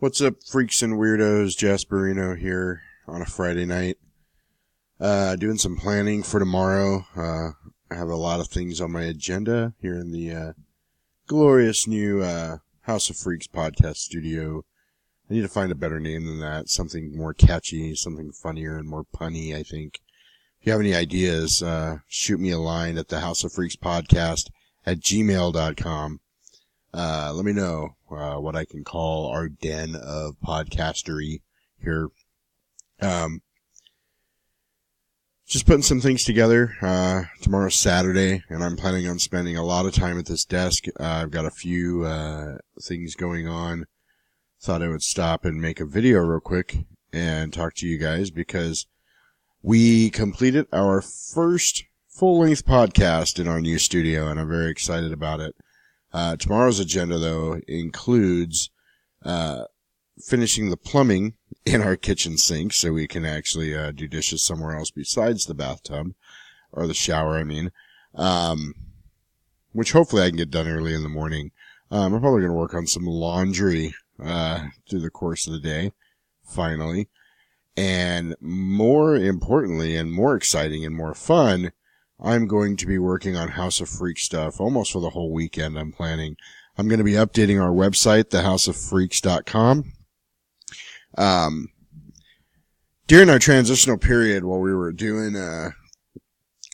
What's up, freaks and weirdos? Jasperino here on a Friday night. Doing some planning for tomorrow. I have a lot of things on my agenda here in the glorious new House of Freaks podcast studio. I need to find a better name than that. Something more catchy, something funnier and more punny, I think. If you have any ideas, shoot me a line at the House of Freaks podcast at gmail.com. Let me know what I can call our den of podcastery here. Just putting some things together. Tomorrow's Saturday, and I'm planning on spending a lot of time at this desk. I've got a few things going on. Thought I would stop and make a video real quick and talk to you guys because we completed our first full-length podcast in our new studio, and I'm very excited about it. Tomorrow's agenda, though, includes finishing the plumbing in our kitchen sink so we can actually do dishes somewhere else besides the bathtub, or the shower, I mean, which hopefully I can get done early in the morning. I'm probably going to work on some laundry through the course of the day, finally. And more importantly, and more exciting and more fun, I'm going to be working on House of Freaks stuff almost for the whole weekend. I'm planning. I'm going to be updating our website, thehouseoffreaks.com. During our transitional period while we were doing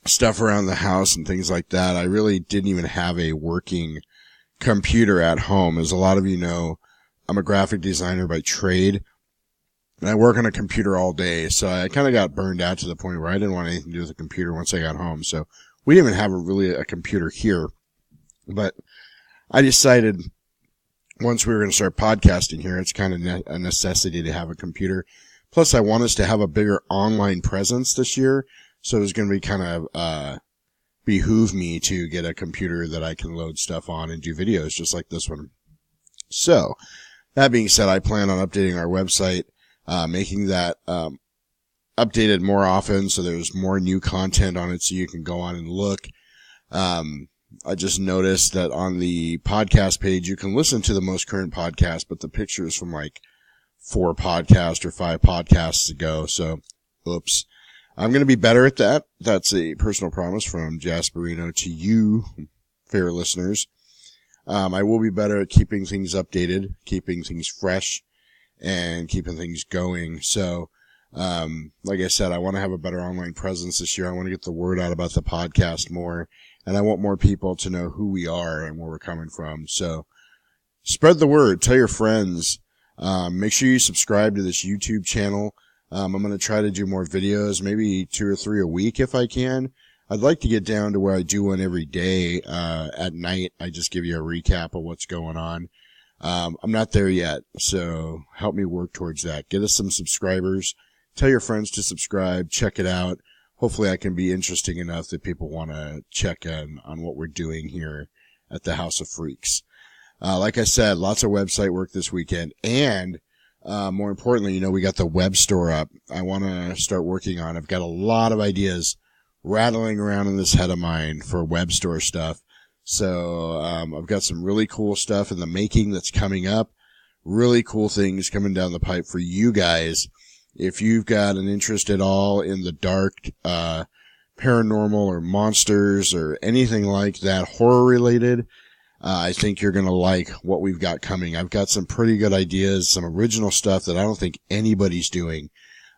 stuff around the house and things like that, I really didn't even have a working computer at home. As a lot of you know, I'm a graphic designer by trade. And I work on a computer all day, so I kind of got burned out to the point where I didn't want anything to do with a computer once I got home. So we didn't even have a computer here. But I decided once we were going to start podcasting here, it's kind of a necessity to have a computer. Plus, I want us to have a bigger online presence this year, so it was going to be kind of behoove me to get a computer that I can load stuff on and do videos just like this one. So, that being said, I plan on updating our website. Making that updated more often so there's more new content on it so you can go on and look. I just noticed that on the podcast page you can listen to the most current podcast, but the picture is from like 4 podcasts or 5 podcasts ago, so oops. I'm going to be better at that. That's a personal promise from Jasperino to you, fair listeners. I will be better at keeping things updated, keeping things fresh, and keeping things going. So, like I said, I want to have a better online presence this year. I want to get the word out about the podcast more, and I want more people to know who we are and where we're coming from. So, spread the word. Tell your friends. Make sure you subscribe to this YouTube channel. I'm going to try to do more videos, maybe 2 or 3 a week if I can. I'd like to get down to where I do one every day. At night, I just give you a recap of what's going on. I'm not there yet, so help me work towards that. Get us some subscribers. Tell your friends to subscribe. Check it out. Hopefully I can be interesting enough that people want to check in on what we're doing here at the House of Freaks. Like I said, lots of website work this weekend, and more importantly, we got the web store up. I want to start working on. I've got a lot of ideas rattling around in this head of mine for web store stuff. So, I've got some really cool stuff in the making that's coming up. Really cool things coming down the pipe for you guys. If you've got an interest at all in the dark, paranormal or monsters or anything like that, horror related, I think you're going to like what we've got coming. I've got some pretty good ideas, some original stuff that I don't think anybody's doing.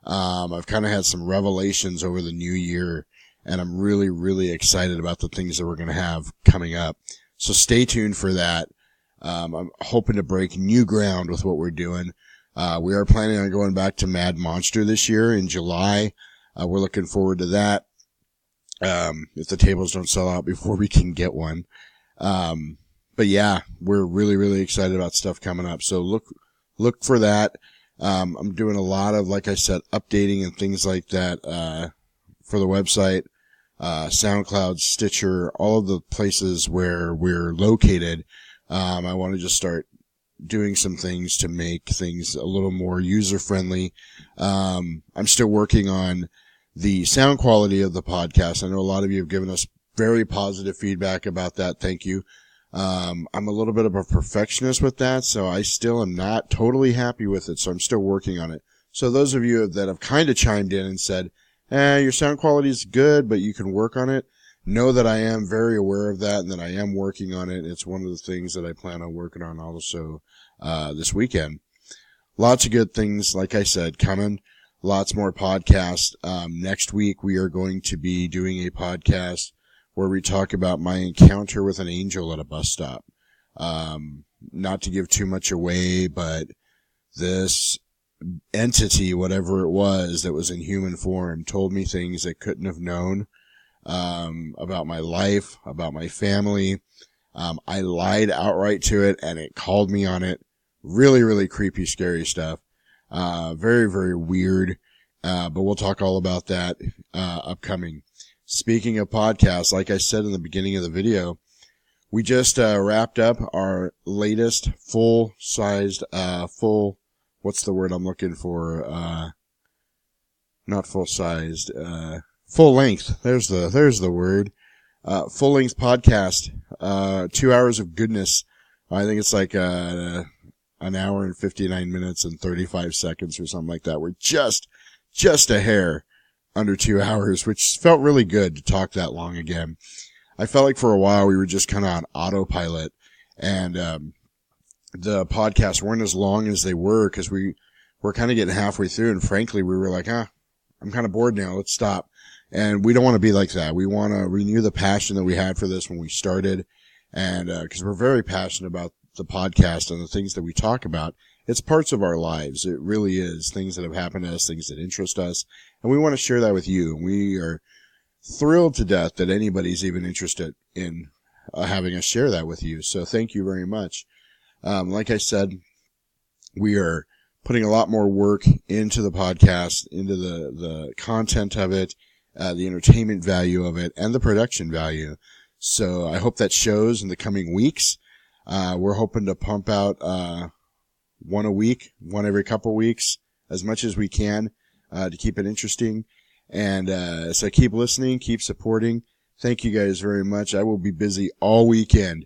I've kind of had some revelations over the new year, and I'm really, really excited about the things that we're going to have coming up. So stay tuned for that. I'm hoping to break new ground with what we're doing. We are planning on going back to Mad Monster this year in July. We're looking forward to that. If the tables don't sell out before we can get one. But yeah, we're really, really excited about stuff coming up. So look for that. I'm doing a lot of, like I said, updating and things like that, for the website, SoundCloud, Stitcher, all of the places where we're located. I want to just start doing some things to make things a little more user friendly. I'm still working on the sound quality of the podcast. I know a lot of you have given us very positive feedback about that. Thank you. I'm a little bit of a perfectionist with that, so I still am not totally happy with it, so I'm still working on it. So those of you that have kind of chimed in and said, your sound quality is good, but you can work on it, know that I am very aware of that and that I am working on it. It's one of the things that I plan on working on also this weekend. Lots of good things, like I said, coming. Lots more podcasts. Next week we are going to be doing a podcast where we talk about my encounter with an angel at a bus stop. Not to give too much away, but this entity, whatever it was that was in human form, told me things I couldn't have known, about my life, about my family. I lied outright to it and it called me on it. Really, really creepy, scary stuff. Very, very weird. But we'll talk all about that, upcoming. Speaking of podcasts, like I said in the beginning of the video, we just, wrapped up our latest full-sized, what's the word I'm looking for? Not full-sized, full length. There's the word. Full length podcast, 2 hours of goodness. I think it's like, an hour and 59 minutes and 35 seconds or something like that. We're just a hair under 2 hours, which felt really good to talk that long again. I felt like for a while we were just kind of on autopilot, and the podcasts weren't as long as they were because we were kind of getting halfway through, and frankly we were like, I'm kind of bored now, let's stop. And we don't want to be like that. We want to renew the passion that we had for this when we started, and because we're very passionate about the podcast and the things that we talk about. It's parts of our lives. It really is. Things that have happened to us, things that interest us. And we want to share that with you. We are thrilled to death that anybody's even interested in having us share that with you. So thank you very much. Like I said, we are putting a lot more work into the podcast, into the content of it, the entertainment value of it, and the production value. So I hope that shows in the coming weeks. We're hoping to pump out, one a week, one every couple weeks, as much as we can, to keep it interesting. And, so keep listening, keep supporting. Thank you guys very much. I will be busy all weekend,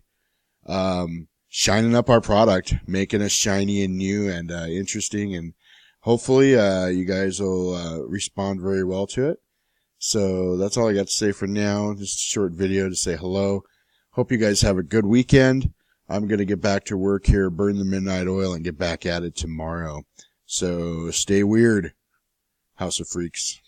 shining up our product, making us shiny and new and, interesting. And hopefully, you guys will, respond very well to it. So that's all I got to say for now. Just a short video to say hello. Hope you guys have a good weekend. I'm going to get back to work here, burn the midnight oil, and get back at it tomorrow. So stay weird, House of Freaks.